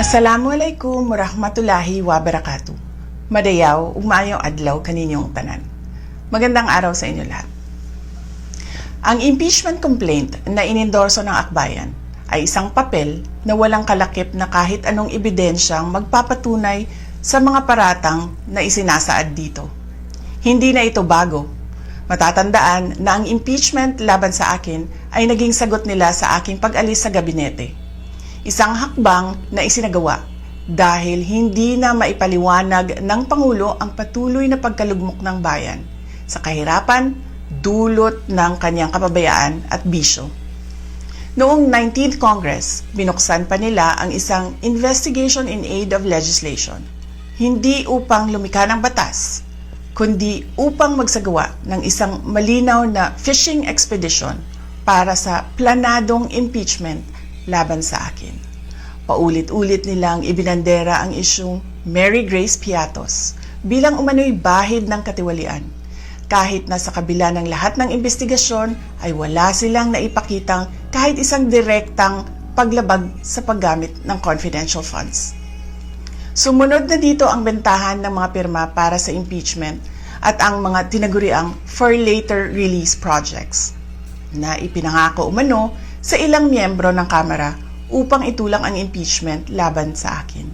Assalamualaikum warahmatullahi wabarakatuh. Madayaw, ugmaayong adlaw kaninyong tanan. Magandang araw sa inyo lahat. Ang impeachment complaint na inendorso ng akbayan ay isang papel na walang kalakip na kahit anong ebidensyang magpapatunay sa mga paratang na isinasaad dito. Hindi na ito bago. Matatandaan na ang impeachment laban sa akin ay naging sagot nila sa aking pag-alis sa gabinete. Isang hakbang na isinagawa dahil hindi na maipaliwanag ng Pangulo ang patuloy na pagkalugmok ng bayan sa kahirapan dulot ng kanyang kapabayaan at bisyo. Noong 19th Congress, binuksan pa nila ang isang Investigation in Aid of Legislation, hindi upang lumikha ng batas, kundi upang magsagawa ng isang malinaw na fishing expedition para sa planadong impeachment laban sa akin. Paulit-ulit nilang ibinandera ang isyung Mary Grace Piatos bilang umano'y bahid ng katiwalian. Kahit na sa kabila ng lahat ng investigasyon ay wala silang naipakitang kahit isang direktang paglabag sa paggamit ng confidential funds. Sumunod na dito ang bentahan ng mga pirma para sa impeachment at ang mga tinaguriang for later release projects na ipinangako umano sa ilang miyembro ng Kamara upang itulang ang impeachment laban sa akin.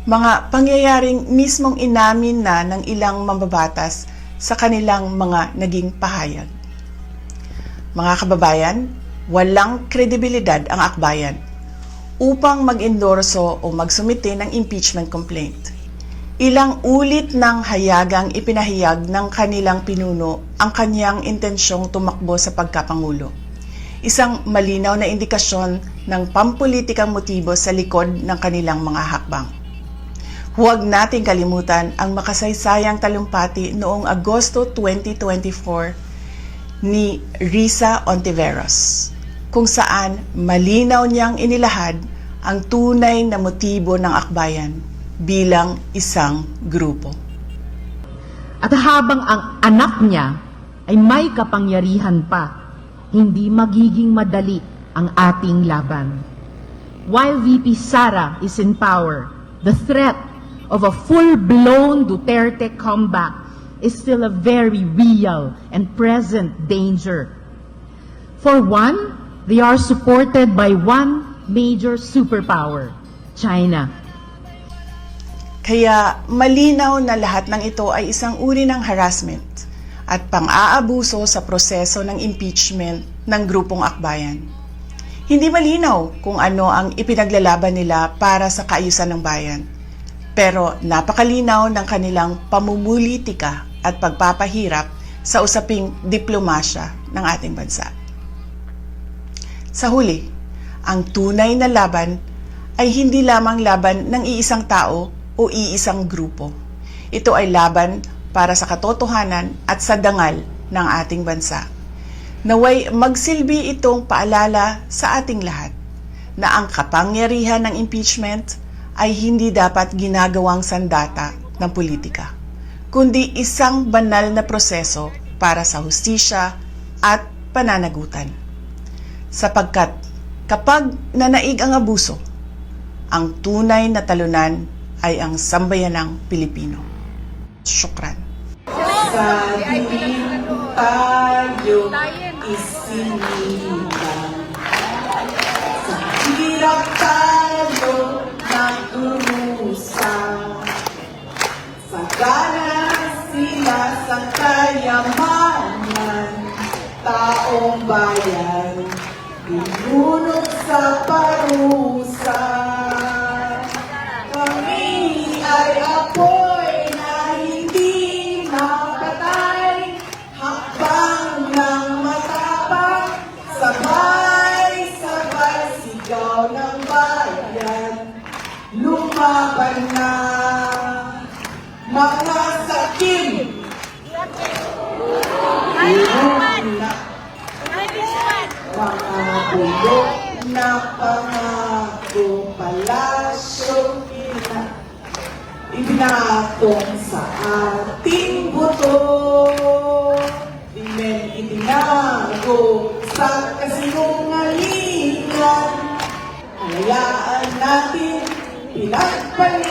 Mga pangyayaring mismong inamin na ng ilang mambabatas sa kanilang mga naging pahayag. Mga kababayan, walang kredibilidad ang akbayan upang mag-endorso o magsumite ng impeachment complaint. Ilang ulit ng hayagang ipinahayag ng kanilang pinuno ang kanyang intensyong tumakbo sa pagkapangulo. Isang malinaw na indikasyon ng pampulitikang motibo sa likod ng kanilang mga hakbang. Huwag nating kalimutan ang makasaysayang talumpati noong Agosto 2024 ni Risa Ontiveros, kung saan malinaw niyang inilahad ang tunay na motibo ng akbayan bilang isang grupo. At habang ang anak niya ay may kapangyarihan pa, hindi magiging madali ang ating laban. While VP Sara is in power, the threat of a full-blown Duterte comeback is still a very real and present danger. For one, they are supported by one major superpower, China. Kaya malinaw na lahat ng ito ay isang uri ng harassment at pang-aabuso sa proseso ng impeachment ng grupong akbayan. Hindi malinaw kung ano ang ipinaglalaban nila para sa kaayusan ng bayan, pero napakalinaw ng kanilang pamumulitika at pagpapahirap sa usaping diplomasya ng ating bansa. Sa huli, ang tunay na laban ay hindi lamang laban ng iisang tao o iisang grupo. Ito ay laban para sa katotohanan at sa dangal ng ating bansa. Naway magsilbi itong paalala sa ating lahat na ang kapangyarihan ng impeachment ay hindi dapat ginagawang sandata ng politika, kundi isang banal na proseso para sa hustisya at pananagutan. Sapagkat kapag nanaig ang abuso, ang tunay na talunan ay ang sambayanang Pilipino. Syukran. Sa dilim tayo isinilang, sa hirap tayo nag-urusang, sa ganas sila sa kayamanan, taong bayan, binunod sa parusa. Kami ay apoy na hindi mapatay, hakbang ng matapang, sabay-sabay sigaw ng bayan, lumaban na mga sakim, ilog na mga bulok na pangako, palasyo ibinatong sa ating buto, di men itinago sa kasinungalingan. Hayaan natin pinagpalit